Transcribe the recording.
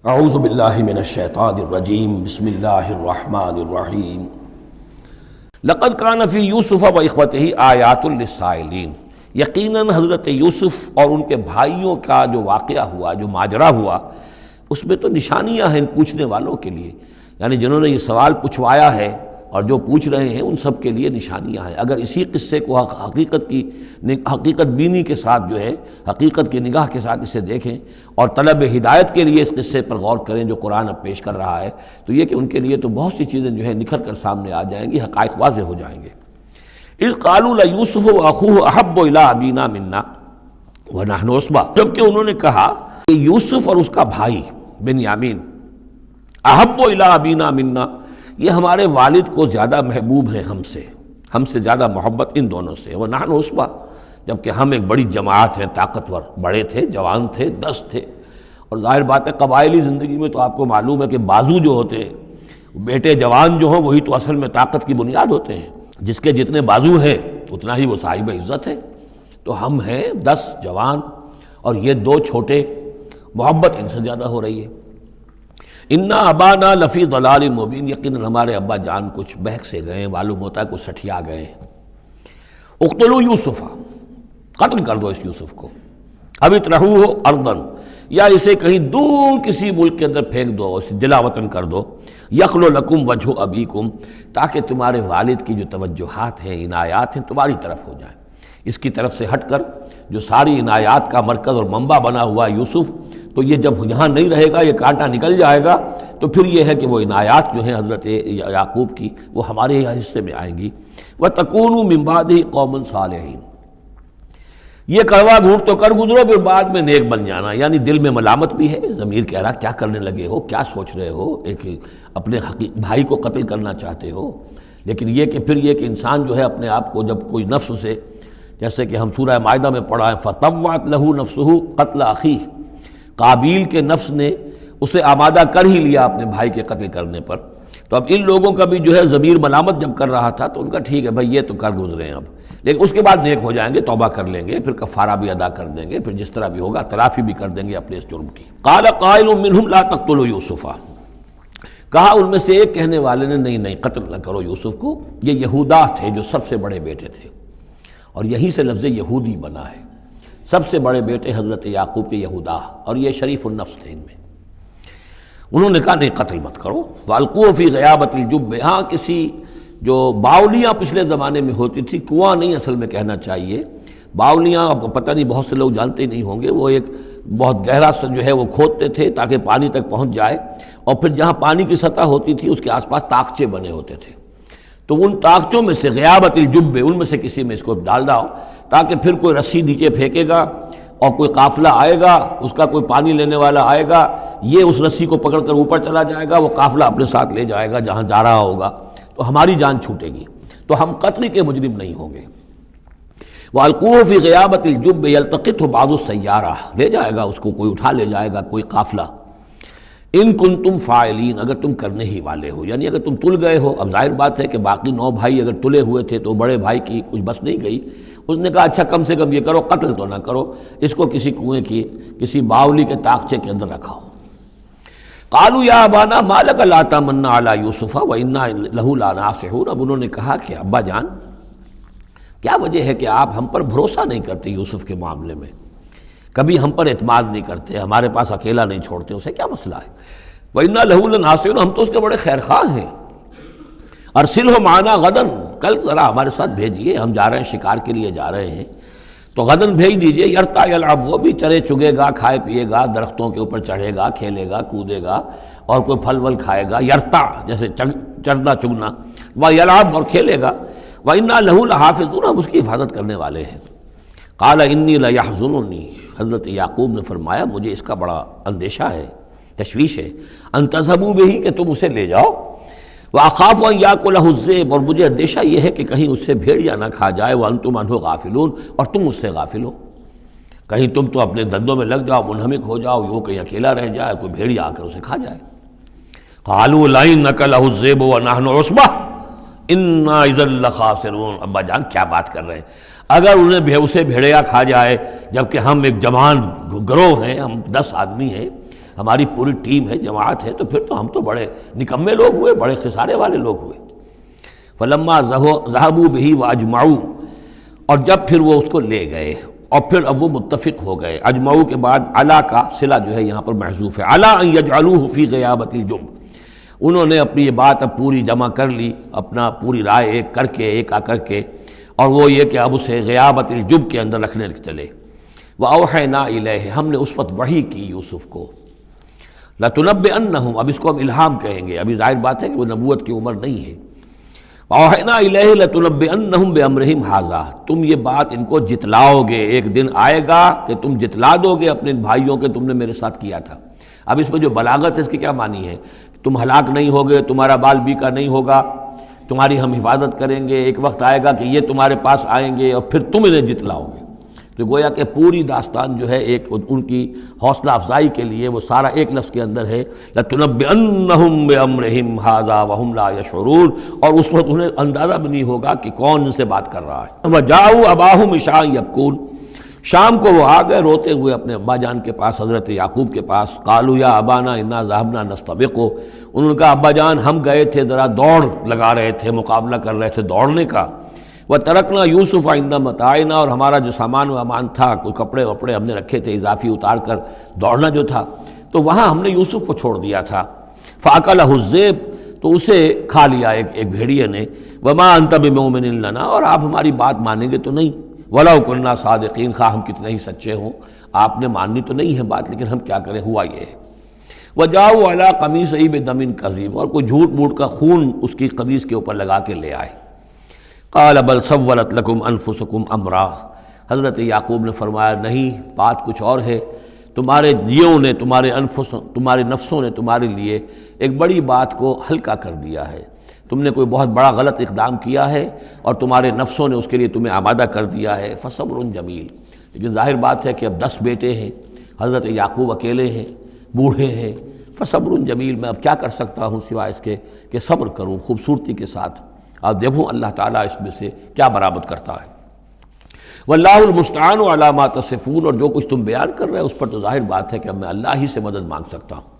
اعوذ باللہ من الشیطان الرجیم بسم اللہ الرحمن الرحیم لقد کان فی یوسف و اخوتہ آیات للسائلین، یقیناً حضرت یوسف اور ان کے بھائیوں کا جو واقعہ ہوا، جو ماجرا ہوا، اس میں تو نشانیاں ہیں ان پوچھنے والوں کے لیے، یعنی جنہوں نے یہ سوال پوچھوایا ہے اور جو پوچھ رہے ہیں ان سب کے لیے نشانیاں ہیں۔ اگر اسی قصے کو حقیقت بینی کے ساتھ جو ہے، حقیقت کی نگاہ کے ساتھ اسے دیکھیں اور طلب ہدایت کے لیے اس قصے پر غور کریں جو قرآن اب پیش کر رہا ہے، تو یہ کہ ان کے لیے تو بہت سی چیزیں جو ہے نکھر کر سامنے آ جائیں گی، حقائق واضح ہو جائیں گے۔ اذ قالوا لیوسف واخوہ احب الی ابینا منا ونحن عصبہ، جبکہ انہوں نے کہا کہ یوسف اور اس کا بھائی بنیامین احب الی ابینا منا، یہ ہمارے والد کو زیادہ محبوب ہیں ہم سے زیادہ محبت ان دونوں سے، ونحن عصبہ، جبکہ ہم ایک بڑی جماعت ہیں، طاقتور، بڑے تھے، جوان تھے، 10 تھے۔ اور ظاہر بات ہے قبائلی زندگی میں تو آپ کو معلوم ہے کہ بازو جو ہوتے ہیں، بیٹے جوان جو ہوں وہی تو اصل میں طاقت کی بنیاد ہوتے ہیں، جس کے جتنے بازو ہیں اتنا ہی وہ صاحب عزت ہے۔ تو ہم ہیں 10 جوان اور یہ 2 چھوٹے، محبت ان سے زیادہ ہو رہی ہے۔ انا ابانا لفی ضلال مبین، یقیناً ہمارے ابا جان کچھ بہک سے گئے ہیں، معلوم ہوتا ہے کچھ سٹھیا گئے ہیں۔ اقتلوا یوسف، قتل کر دو اس یوسف کو، اب اطرحوہ ارضا، یا اسے کہیں دور کسی ملک کے اندر پھینک دو، اسے جلا وطن کر دو، یخلو لکم وجہ ابیکم، تاکہ تمہارے والد کی جو توجہات ہیں، عنایات ہیں، تمہاری طرف ہو جائیں۔ اس کی طرف سے ہٹ کر جو ساری عنایات کا مرکز اور منبع بنا ہوا یوسف، تو یہ جب یہاں نہیں رہے گا، یہ کانٹا نکل جائے گا، تو پھر یہ ہے کہ وہ عنایات جو ہیں حضرت یعقوب کی وہ ہمارے حصے میں آئیں گی۔ وَتَكُونُوا مِن بَعْدِهِ قَوْمًا صَالِحِينَ، یہ کڑوا گھونٹ تو کر گزرو، پھر بعد میں نیک بن جانا، یعنی دل میں ملامت بھی ہے، ضمیر کہہ رہا کیا کرنے لگے ہو، کیا سوچ رہے ہو، ایک اپنے بھائی کو قتل کرنا چاہتے ہو۔ لیکن یہ کہ پھر یہ کہ انسان جو ہے اپنے آپ کو جب کوئی نفس سے، جیسے کہ ہم سورہ مائدہ میں پڑھا ہے فَطَوَّعَتْ لَهُ نَفْسُهُ قَتْلَ أَخِيهِ، قابیل کے نفس نے اسے آمادہ کر ہی لیا اپنے بھائی کے قتل کرنے پر۔ تو اب ان لوگوں کا بھی جو ہے ضمیر ملامت جب کر رہا تھا تو ان کا ٹھیک ہے بھائی یہ تو کر گزرے ہیں اب، لیکن اس کے بعد نیک ہو جائیں گے، توبہ کر لیں گے، پھر کفارہ بھی ادا کر دیں گے، پھر جس طرح بھی ہوگا تلافی بھی کر دیں گے اپنے اس جرم کی۔ قال قائل منہم لا تقتلوا یوسف، کہا ان میں سے ایک کہنے والے نے نہیں قتل نہ کرو یوسف کو، یہ یہودا تھے جو سب سے بڑے بیٹے تھے، اور یہیں سے لفظ یہودی بنا ہے، سب سے بڑے بیٹے حضرت یعقوب کے یہودا، اور یہ شریف النفس تھے ان میں۔ انہوں نے کہا نہیں قتل مت کرو۔ وَأَلْقُوهُ فِي غَيَابَةِ الْجُبِّ، ہاں کسی جو باولیاں پچھلے زمانے میں ہوتی تھی، کنواں نہیں اصل میں کہنا چاہیے، باولیاں اب پتہ نہیں بہت سے لوگ جانتے نہیں ہوں گے، وہ ایک بہت گہرا سا جو ہے وہ کھودتے تھے تاکہ پانی تک پہنچ جائے، اور پھر جہاں پانی کی سطح ہوتی تھی اس کے آس پاس طاقچے بنے ہوتے تھے، تو ان طاقچوں میں سے غیابت الجب، ان میں سے کسی میں اس کو ڈال داؤ، تاکہ پھر کوئی رسی نیچے پھینکے گا اور کوئی قافلہ آئے گا، اس کا کوئی پانی لینے والا آئے گا، یہ اس رسی کو پکڑ کر اوپر چلا جائے گا، وہ قافلہ اپنے ساتھ لے جائے گا جہاں جا رہا ہوگا، تو ہماری جان چھوٹے گی، تو ہم قتل کے مجرم نہیں ہوں گے۔ وَأَلْقُوهُ فِي غِيَابَةِ الْجُبِّ يَلْتَقِطْهُ بَعْضُ السَّيَّارَةِ، لے جائے گا اس کو، کوئی اٹھا لے جائے گا، کوئی قافلہ۔ ان کنتم فاعلین، اگر تم کرنے ہی والے ہو، یعنی اگر تم تل گئے ہو۔ اب ظاہر بات ہے کہ باقی 9 بھائی اگر تلے ہوئے تھے تو بڑے بھائی کی کچھ بس نہیں گئی، اس نے کہا اچھا کم سے کم یہ کرو، قتل تو نہ کرو، اس کو کسی کنویں کی، کسی باولی کے طاقچے کے اندر رکھاؤ۔ قالوا یا ابانا ما لک لا تمنا علی یوسف وانا لہ لناصحون، اب انہوں نے کہا کہ ابا جان کیا وجہ ہے کہ آپ ہم پر بھروسہ نہیں کرتے یوسف کے معاملے میں، کبھی ہم پر اعتماد نہیں کرتے، ہمارے پاس اکیلا نہیں چھوڑتے، اسے کیا مسئلہ ہے؟ وَإِنَّا لَهُ لَنَاصِحُونَ، ہم تو اس کے بڑے خیرخواہ ہیں۔ أَرْسِلْهُ مَعَنَا غَدًا، کل ذرا ہمارے ساتھ بھیجیے، ہم جا رہے ہیں، شکار کے لیے جا رہے ہیں، تو غداً بھیج دیجیے۔ يَرْتَعْ يَلْعَبْ، وہ بھی چرے چگے گا، کھائے پیے گا، درختوں کے اوپر چڑھے گا، کھیلے گا، کودے گا، اور کوئی پھل ول کھائے گا، يَرْتَعْ جیسے چرنا چگنا، وَيَلْعَبْ اور کھیلے گا، وَإِنَّا لَهُ لَحَافِظُونَ، ہم اس کی حفاظت کرنے والے ہیں۔ قال انی لیحزننی، حضرت یعقوب نے فرمایا مجھے اس کا بڑا اندیشہ ہے، تشویش ہے، ان تذهبوا به، کہ تم اسے لے جاؤ، واخاف ان یاکلہ الذئب، اور مجھے اندیشہ یہ ہے کہ کہیں اس سے بھیڑیا نہ کھا جائے، وانتم عنہ غافلون، اور تم اس سے غافل ہو، کہیں تم تو اپنے دندوں میں لگ جاؤ، منہمک ہو جاؤ، وہ کہیں اکیلا رہ جائے، کوئی بھیڑیا آ کر اسے کھا جائے۔ قالوا لئن نکلہ الذئب ونحن عصبہ انا اذا لخاسرون، ابا جان کیا بات کر رہے ہیں، اگر اسے بھیڑیا کھا جائے جبکہ ہم ایک جوان گروہ ہیں، ہم 10 آدمی ہیں، ہماری پوری ٹیم ہے، جماعت ہے، تو پھر تو ہم تو بڑے نکمے لوگ ہوئے، بڑے خسارے والے لوگ ہوئے۔ فلما ذهبوا به واجمعوا، اور جب پھر وہ اس کو لے گئے اور پھر اب وہ متفق ہو گئے۔ اجمعوا کے بعد علا کا صلہ جو ہے یہاں پر محذوف ہے، علا ان یجعلوه فی غیابۃ الجب، انہوں نے اپنی یہ بات اب پوری جمع کر لی، اپنا پوری رائے ایک کر کے، ایک آ کر کے، اور وہ یہ کہ اب اسے غیابۃ الجب کے اندر رکھنے چلے۔ وَأَوْحَيْنَا إِلَيْهِ، ہم نے اس وقت وحی کی یوسف کو، لَتُنَبِّئَنَّهُمْ، اب اس کو ہم الہام کہیں گے، ابھی ظاہر بات ہے کہ وہ نبوت کی عمر نہیں ہے۔ وَأَوْحَيْنَا إِلَيْهِ لَتُنَبِّئَنَّهُمْ بِأَمْرِهِمْ هَٰذَا، تم یہ بات ان کو جتلاؤ گے، ایک دن آئے گا کہ تم جتلا دو گے اپنے بھائیوں کے تم نے میرے ساتھ کیا تھا۔ اب اس میں جو بلاغت ہے اس کی کیا معنی ہے؟ تم ہلاک نہیں ہوگے، تمہارا بال بیکا نہیں ہوگا، تمہاری ہم حفاظت کریں گے، ایک وقت آئے گا کہ یہ تمہارے پاس آئیں گے اور پھر تم انہیں جتلاؤ گے۔ تو گویا کہ پوری داستان جو ہے ایک ان کی حوصلہ افزائی کے لیے وہ سارا ایک لفظ کے اندر ہے، لَتُنَبِّئَنَّهُمْ بِأَمْرِهِمْ هَٰذَا وَهُمْ لَا يَشْعُرُونَ، اور اس وقت انہیں اندازہ بھی نہیں ہوگا کہ کون ان سے بات کر رہا ہے۔ وَجَاءُوا أَبَاهُمْ عِشَاءً يَبْكُونَ، شام کو وہ آ گئے روتے ہوئے اپنے ابا جان کے پاس، حضرت یعقوب کے پاس۔ قالوا یا ابانا انا ذهبنا نستبق، انہوں نے کہا ابا جان ہم گئے تھے ذرا دوڑ لگا رہے تھے، مقابلہ کر رہے تھے دوڑنے کا۔ وترکنا یوسف عند متاعنا، اور ہمارا جو سامان و امان تھا، کوئی کپڑے وپڑے ہم نے رکھے تھے اضافی اتار کر دوڑنا جو تھا، تو وہاں ہم نے یوسف کو چھوڑ دیا تھا۔ فاکلہ الذئب، تو اسے کھا لیا ایک بھیڑیے نے۔ وما انت بمؤمن لنا، اور آپ ہماری بات مانیں گے تو نہیں۔ وَلَوْ كُنَّا صَادِقِينَ، خواہ ہم کتنے ہی سچے ہوں، آپ نے ماننی تو نہیں ہے بات، لیکن ہم کیا کریں، ہوا یہ ہے۔ وَجَاءُوا عَلَىٰ قَمِيصِهِ بِدَمٍ كَذِيبٍ، اور کوئی جھوٹ موٹ کا خون اس کی قمیص کے اوپر لگا کے لے آئے۔ قَالَ بَلْ سَوَّلَتْ لَكُمْ أَنفُسُكُمْ أَمْرًا، حضرت یعقوب نے فرمایا نہیں، بات کچھ اور ہے، تمہارے جیوں نے، تمہارے نفسوں نے تمہارے لیے ایک بڑی بات کو ہلکا کر دیا ہے، تم نے کوئی بہت بڑا غلط اقدام کیا ہے اور تمہارے نفسوں نے اس کے لیے تمہیں آمادہ کر دیا ہے۔ فصبر جمیل، لیکن ظاہر بات ہے کہ اب 10 بیٹے ہیں، حضرت یعقوب اکیلے ہیں، بوڑھے ہیں۔ فصبر جمیل، میں اب کیا کر سکتا ہوں سوائے اس کے کہ صبر کروں خوبصورتی کے ساتھ، اور دیکھوں اللہ تعالیٰ اس میں سے کیا برآمد کرتا ہے۔ واللہ المستعان علی ما تصفون، اور جو کچھ تم بیان کر رہے ہو اس پر تو ظاہر بات ہے کہ اب میں اللہ ہی سے مدد مانگ سکتا ہوں۔